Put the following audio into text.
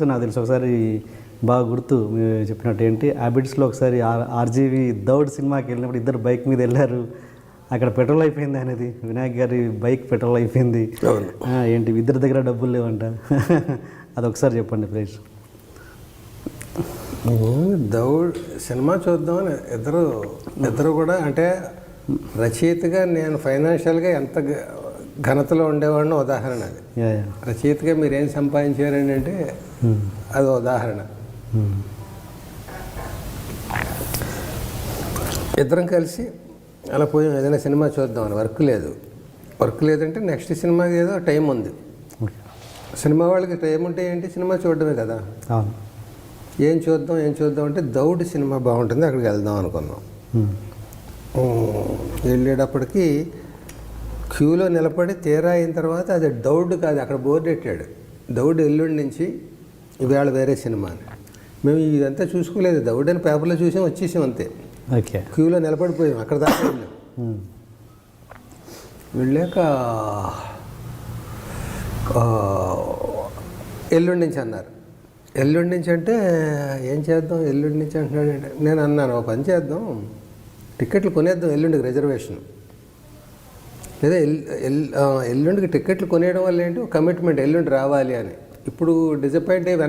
నాకు తెలుసు ఒకసారి బాగా గుర్తు మీరు చెప్పినట్టు ఏంటి హ్యాబిట్స్లో ఒకసారి ఆర్జీవి దౌడ్ సినిమాకి వెళ్ళినప్పుడు ఇద్దరు బైక్ మీద వెళ్ళారు. అక్కడ పెట్రోల్ అయిపోయింది అనేది వినాయక్ గారి బైక్ పెట్రోల్ అయిపోయింది. ఏంటి ఇద్దరి దగ్గర డబ్బులు లేవంట. అది ఒకసారి చెప్పండి ప్లీజ్. దౌడ్ సినిమా చూద్దామని ఇద్దరు కూడా అంటే రచయితగా నేను ఫైనాన్షియల్గా ఎంత ఘనతలో ఉండేవాడిని ఉదాహరణ. అది రచయితగా మీరు ఏం సంపాదించారని అంటే అది ఉదాహరణ. ఇద్దరం కలిసి అలా పోయి ఏదైనా సినిమా చూద్దామని వర్క్ లేదంటే నెక్స్ట్ సినిమాకి ఏదో టైం ఉంది. సినిమా వాళ్ళకి టైం ఉంటే ఏంటి సినిమా చూడడమే కదా. ఏం చూద్దాం అంటే దౌడ్ సినిమా బాగుంటుంది అక్కడికి వెళ్దాం అనుకున్నాం. వెళ్ళేటప్పటికి క్యూలో నిలబడి తీరా అయిన తర్వాత అది దౌడ్ కాదు, అక్కడ బోర్డు పెట్టాడు దౌడ్ ఎల్లుండి నుంచి ఇవాళ వేరే సినిమా అని. మేము ఇదంతా చూసుకోలేదు, దౌడ్ అని పేపర్లో చూసాం వచ్చేసాం అంతే. క్యూలో నిలబడిపోయాం, అక్కడ దాకా వెళ్ళాం. వెళ్ళాక ఎల్లుండి నుంచి అన్నారు. ఎల్లుండి నుంచి అంటే ఏం చేద్దాం, ఎల్లుండి నుంచి అంటున్నాడు. నేను అన్నాను ఒక పని చేద్దాం, టికెట్లు కొనేద్దాం ఎల్లుండికి రిజర్వేషన్, లేదా ఎల్లుండికి టికెట్లు కొనేయడం వల్ల ఏంటి కమిట్మెంట్ ఎల్లుండి రావాలి అని. ఇప్పుడు డిసప్పాయింట్ అయ్యి